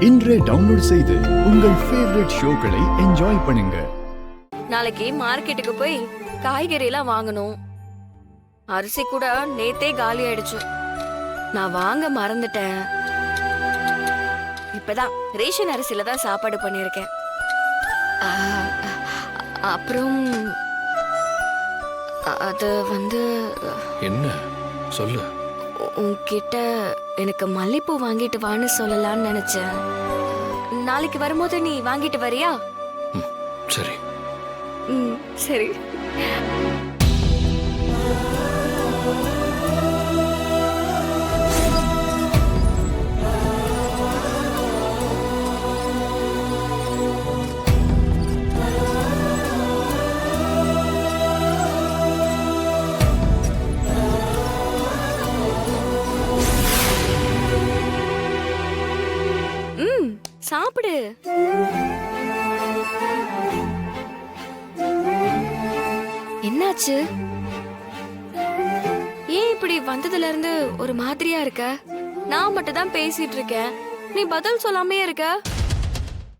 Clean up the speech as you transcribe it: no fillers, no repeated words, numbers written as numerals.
இன்றே டவுன்லோட் செய்து உங்கள் ஃபேவரட் ஷோக்களை என்ஜாய் பண்ணுங்க. நாளைக்கு மார்க்கெட்டுக்கு போய் காய்கறி எல்லாம் வாங்கணும். அரிசி கூட நேத்தே காலி ஆயிடுச்சு. நான் வாங்க மறந்துட்டேன். இப்பதான் ரேஷன் அரிசியில தான் சாப்பாடு பண்ணிருக்கேன். அப்புறம் அது என்ன சொல்லு. உன்கிட்ட எனக்கு மல்லிப்பூ வாங்கிட்டு வான்னு சொல்லலாம்னு நினைச்சேன். நாளைக்கு வரும்போது நீ வாங்கிட்டு வரியா? சரி. சரி. சாப்பிடு. என்னாச்சு? ஏன் இப்படி வந்ததுல இருந்து ஒரு மாதிரியா இருக்க? நான் மட்டும் தான் பேசிட்டு இருக்கேன், நீ பதில் சொல்லாமே இருக்க.